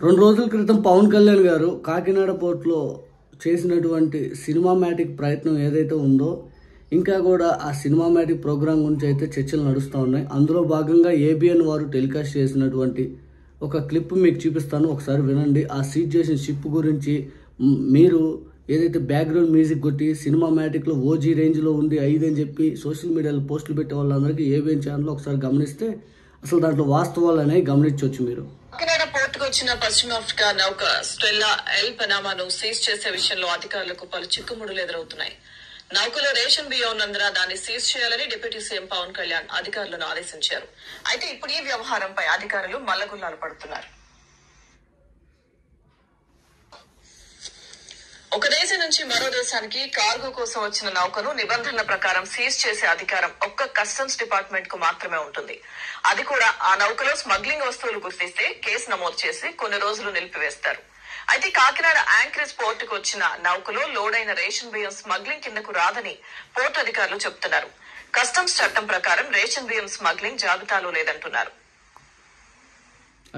2 రోజుల క్రితం పవన్ కళ్యాణ్ గారు కాకినాడ పోర్టులో చేసినటువంటి సినిమామాటిక్ ప్రయత్నం ఏదైతే ఉందో ఇంకా కూడా ఆ సినిమామాటిక్ ప్రోగ్రాం గురించి అయితే చర్చలు నడుస్తూ ఉన్నాయి. అందులో భాగంగా ఏబిఎన్ వారు టెలికాస్ట్ చేసినటువంటి ఒక క్లిప్ మీకు చూపిస్తాను, ఒకసారి వినండి. ఆ సీజ్ చేసిన షిప్ గురించి మీరు ఏదైతే బ్యాక్గ్రౌండ్ మ్యూజిక్ కొట్టి సినిమామాటిక్లో ఓజీ రేంజ్లో ఉంది 5 అని చెప్పి సోషల్ మీడియాలో పోస్టులు పెట్టే వాళ్ళందరికీ ఏబిఎన్ ఛానల్లో ఒకసారి గమనిస్తే అసలు దాంట్లో వాస్తవాలు అనేవి గమనించవచ్చు మీరు. కాకినాడ పోర్టుకు వచ్చిన పశ్చిమ ఆఫ్రికా నౌక స్టెల్లా ఎల్ పనామాను సీజ్ చేసే విషయంలో అధికారులకు పలు చిక్కుముడులు ఎదురవుతున్నాయి. నౌకలో రేషన్ బియ్యం ఉన్నందున దాన్ని సీజ్ చేయాలని డిప్యూటీ సీఎం పవన్ కళ్యాణ్ అధికారులను ఆదేశించారు. అయితే ఇప్పుడు ఈ వ్యవహారంపై అధికారులు మల్లగుల్లాలు పడుతున్నారు. ఒక దేశం నుంచి మరో దేశానికి కార్గో కోసం వచ్చిన నౌకను నిబంధనల ప్రకారం సీజ్ చేసే అధికారం ఒక్క కస్టమ్స్ డిపార్ట్మెంట్ కు మాత్రమే ఉంటుంది. అది కూడా ఆ నౌకలో స్మగ్లింగ్ వస్తువులు గుర్తిస్తే కేసు నమోదు చేసి కొన్ని రోజులు నిలిపివేస్తారు. అయితే కాకినాడ యాంకరేజ్ పోర్టుకు వచ్చిన నౌకలో లోడైన రేషన్ బియ్యం స్మగ్లింగ్ కిందకు రాదని పోర్టు అధికారులు చెబుతున్నారు. కస్టమ్స్ చట్టం ప్రకారం రేషన్ బియ్యం స్మగ్లింగ్ జాబితాలో లేదంటున్నారు.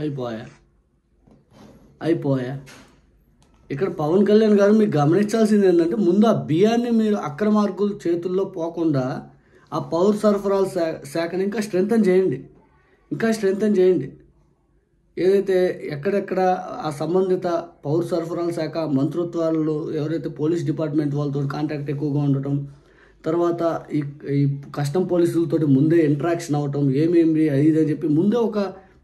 అయిపోయా ఇక్కడ పవన్ కళ్యాణ్ గారు మీకు గమనించాల్సింది ఏంటంటే, ముందు ఆ బియ్యాన్ని మీరు అక్రమార్కుల చేతుల్లో పోకుండా ఆ పౌర సరఫరాల శాఖని ఇంకా స్ట్రెంథన్ చేయండి. ఏదైతే ఎక్కడెక్కడ ఆ సంబంధిత పౌర సరఫరాల శాఖ మంత్రిత్వాలలో ఎవరైతే పోలీస్ డిపార్ట్మెంట్ వాళ్ళతో కాంటాక్ట్ ఎక్కువగా ఉండటం, తర్వాత ఈ కస్టమ్ పోలీసులతో ముందే ఇంటరాక్షన్ అవ్వటం, ఏమేమి అది అని చెప్పి ముందే ఒక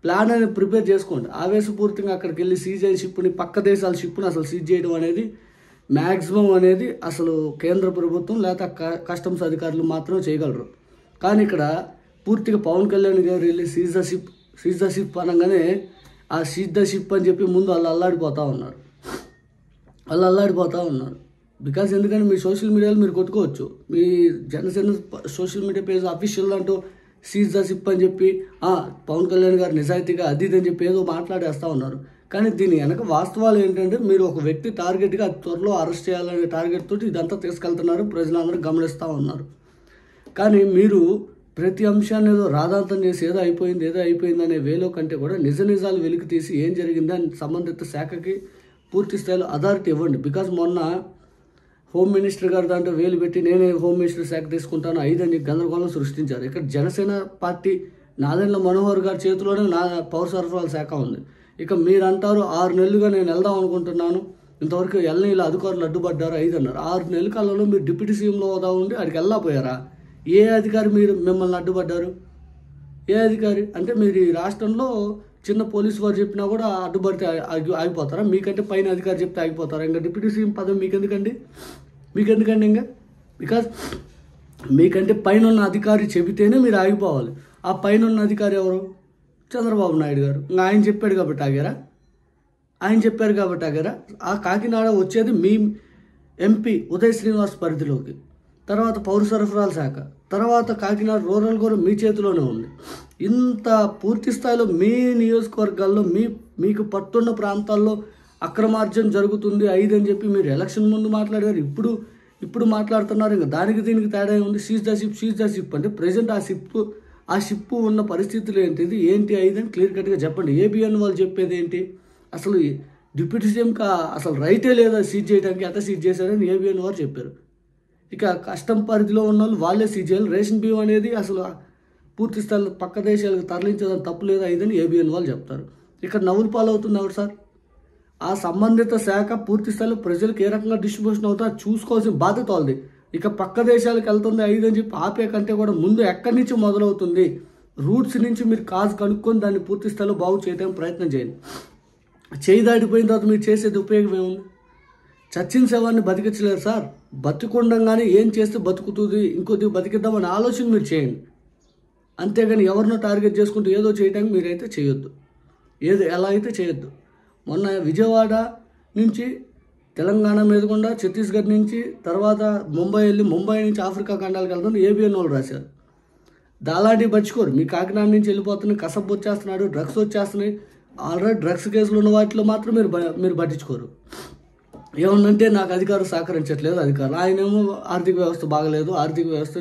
ప్లాన్ అనేది ప్రిపేర్ చేసుకోండి. ఆవేశపూరితంగా అక్కడికి వెళ్ళి సీజ్ అయిన షిప్ని, పక్క దేశాల షిప్ని అసలు సీజ్ చేయడం అనేది మ్యాక్సిమం అనేది అసలు కేంద్ర ప్రభుత్వం లేదా కస్టమ్స్ అధికారులు మాత్రమే చేయగలరు. కానీ ఇక్కడ పూర్తిగా పవన్ కళ్యాణ్ గారు వెళ్ళి సీజ్ ద షిప్ అనగానే ఆ సీజ్ ద షిప్ అని చెప్పి ముందు వాళ్ళు అల్లాడిపోతూ ఉన్నారు. బికాజ్ ఎందుకంటే మీ సోషల్ మీడియాలో మీరు కొట్టుకోవచ్చు, మీ Janasena social media page official అంటూ సీజ్ ద షిప్ అని చెప్పి పవన్ కళ్యాణ్ గారు నిజాయితీగా అది అని చెప్పి ఏదో మాట్లాడేస్తూ ఉన్నారు. కానీ దీని వెనక వాస్తవాలు ఏంటంటే, మీరు ఒక వ్యక్తి టార్గెట్గా అది త్వరలో అరెస్ట్ చేయాలనే టార్గెట్ తోటి ఇదంతా తీసుకెళ్తున్నారు, ప్రజలందరూ గమనిస్తూ ఉన్నారు. కానీ మీరు ప్రతి అంశాన్ని ఏదో రాధాంతం చేసి ఏదో అయిపోయింది అనే వేలో కంటే కూడా నిజాలు వెలికి తీసి ఏం జరిగిందని సంబంధిత శాఖకి పూర్తి స్థాయిలో అథారిటీ ఇవ్వండి. బికాజ్ మొన్న హోమ్ మినిస్టర్ గారు దాంట్లో వేలు పెట్టి నేనే హోమ్ మినిస్టర్ శాఖ తీసుకుంటాను 5 అని గందరగోళం సృష్టించారు. ఇక్కడ జనసేన పార్టీ నాదెండ్ల మనోహర్ గారి చేతిలోనే పౌర సరఫరాల శాఖ ఉంది. ఇక మీరు అంటారు 6 నెలలుగా నేను వెళ్దాం అనుకుంటున్నాను, ఇంతవరకు వెళ్ళని అధికారులు అడ్డుపడ్డారు 5 అన్నారు. 6 నెలల కాలంలో మీరు డిప్యూటీ సీఎంలో హోదా ఉండి అక్కడికి వెళ్ళకపోయారా? ఏ అధికారి మీరు మిమ్మల్ని అడ్డుపడ్డారు? ఏ అధికారి అంటే మీరు ఈ రాష్ట్రంలో చిన్న పోలీసు వారు చెప్పినా కూడా అడ్డుపడితే ఆగిపోతారా? మీకంటే పైన అధికారి చెప్తే ఆగిపోతారా? ఇంకా డిప్యూటీ సీఎం పదవి మీకెందుకండి? ఇంకా బికాజ్ మీకంటే పైన ఉన్న అధికారి చెబితేనే మీరు ఆగిపోవాలి. ఆ పైన ఉన్న అధికారి ఎవరు? చంద్రబాబు నాయుడు గారు. ఇంకా ఆయన చెప్పారు కాబట్టి ఆగారా? ఆ కాకినాడ వచ్చేది మీ ఎంపీ ఉదయ్ శ్రీనివాస్ పరిధిలోకి, తర్వాత పౌర సరఫరాల శాఖ, తర్వాత కాకినాడ రూరల్ కూడా మీ చేతిలోనే ఉంది. ఇంత పూర్తి స్థాయిలో మీ నియోజకవర్గాల్లో మీకు పట్టున్న ప్రాంతాల్లో అక్రమార్జన జరుగుతుంది 5 అని చెప్పి మీరు ఎలక్షన్ ముందు మాట్లాడారు, ఇప్పుడు మాట్లాడుతున్నారు. ఇంకా దానికి దీనికి తేడా ఉంది. సీజ్ ద షిప్ అంటే ప్రజెంట్ ఆ షిప్ ఉన్న పరిస్థితులు ఏంటిది, ఏంటి 5 అని క్లియర్ కట్గా చెప్పండి. ఏబిఎన్ వాళ్ళు చెప్పేది ఏంటి? అసలు డిప్యూటీ సీఎంకి అసలు రైటే లేదా సీజ్ చేయడానికి, ఎంత సీజ్ చేశారని ఏబిఎన్ వారు చెప్పారు. ఇక కస్టమ్ పరిధిలో ఉన్న వాళ్ళే సీజ్ చేయాలి. రేషన్ బియ్యం అనేది అసలు పూర్తి స్థాయిలో పక్క దేశాలకు తరలించేదని తప్పు లేదా 5 అని ఏబిఎన్ వాళ్ళు చెప్తారు. ఇక్కడ నవ్వులు పాలవుతుంది ఎవరు సార్? ఆ సంబంధిత శాఖ పూర్తి స్థాయిలో ప్రజలకు ఏ రకంగా డిస్ట్రిబ్యూషన్ అవుతుందో చూసుకోవాల్సిన బాధ్యత వాళ్ళది. ఇక పక్క దేశాలకు వెళ్తుంది 5 అని చెప్పి ఆపే కంటే కూడా ముందు ఎక్కడి నుంచి మొదలవుతుంది, రూట్స్ నుంచి మీరు కాజ్ కనుక్కొని దాన్ని పూర్తి స్థాయిలో బాగు చేయడానికి ప్రయత్నం చేయండి. చేయి దాటిపోయిన తర్వాత మీరు చేసేది ఉపయోగం ఏముంది? చచ్చిన శవాన్ని బతికించలేరు సార్. బతికుండగానే ఏం చేస్తే బతుకుతుంది, ఇంకొద్ది బతికిద్దామని ఆలోచన మీరు చేయండి. అంతేగాని ఎవరినో టార్గెట్ చేసుకుంటూ ఏదో చేయడానికి మీరైతే చేయొద్దు, ఎలా అయితే చేయొద్దు. మొన్న విజయవాడ నుంచి తెలంగాణ మీదకుండా ఛత్తీస్గఢ్ నుంచి తర్వాత ముంబై నుంచి ఆఫ్రికా ఖండాలకు వెళ్తుంది ఏబిఎన్ వాళ్ళు రాశారు. దాలాంటివి పట్టుకోరు. మీ కాకినాడ నుంచి వెళ్ళిపోతున్నాయి, కసబ్ వచ్చేస్తున్నాడు, డ్రగ్స్ వచ్చేస్తున్నాయి. ఆల్రెడీ డ్రగ్స్ కేసులు ఉన్న వాటిలో మాత్రం మీరు పట్టించుకోరు. ఏమన్నంటే నాకు అధికారులు సహకరించట్లేదు, ఆయనేమో ఆర్థిక వ్యవస్థ బాగలేదు, ఆర్థిక వ్యవస్థ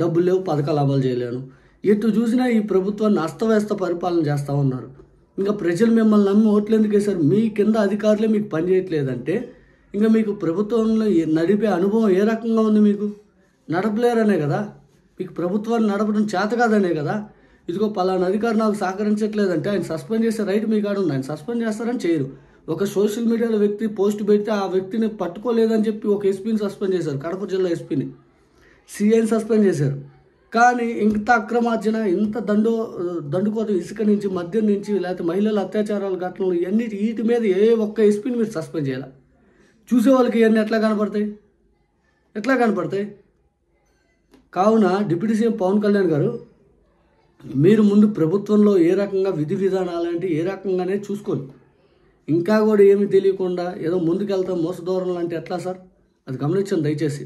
డబ్బులు లేవు, పథకాలు అమలు చేయలేను. ఎటు చూసినా ఈ ప్రభుత్వాన్ని అస్తవ్యస్త పరిపాలన చేస్తూ ఉన్నారు. ఇంకా ప్రజలు మిమ్మల్ని నమ్మి ఓట్లు ఎందుకు వేశారు? మీ కింద అధికారులే మీకు పనిచేయట్లేదంటే ఇంకా మీకు ప్రభుత్వంలో నడిపే అనుభవం ఏ రకంగా ఉంది? మీకు నడపలేరనే కదా, మీకు ప్రభుత్వాన్ని నడపడం చేత కాదనే కదా. ఇదిగో పలానా అధికారి నాకు సహకరించట్లేదంటే ఆయన సస్పెండ్ చేసే రైట్ మీ కాడ ఉంది. ఆయన సస్పెండ్ చేస్తారని చేయరు. ఒక సోషల్ మీడియాలో వ్యక్తి పోస్ట్ పెడితే ఆ వ్యక్తిని పట్టుకోలేదని చెప్పి ఒక ఎస్పీని సస్పెండ్ చేశారు, కడప జిల్లా ఎస్పీని, సిఐని సస్పెండ్ చేశారు. కానీ ఇంత అక్రమార్జన, ఇంత దండుకోత, ఇసుక నుంచి, మద్యం నుంచి, లేకపోతే మహిళల అత్యాచారాల ఘటనలు, ఇవన్నీ వీటి మీద ఏ ఒక్క ఎస్పీని మీరు సస్పెండ్ చేయాలి? చూసే వాళ్ళకి ఇవన్నీ ఎట్లా కనపడతాయి? కావున డిప్యూటీ సీఎం పవన్ కళ్యాణ్ గారు, మీరు ముందు ప్రభుత్వంలో ఏ రకంగా విధి విధానాలు అంటే ఏ రకంగానే చూసుకోండి. ఇంకా కూడా ఏమీ తెలియకుండా ఏదో ముందుకెళ్తాం మోసధోరణులు అంటే ఎట్లా సార్? అది గమనించండి దయచేసి.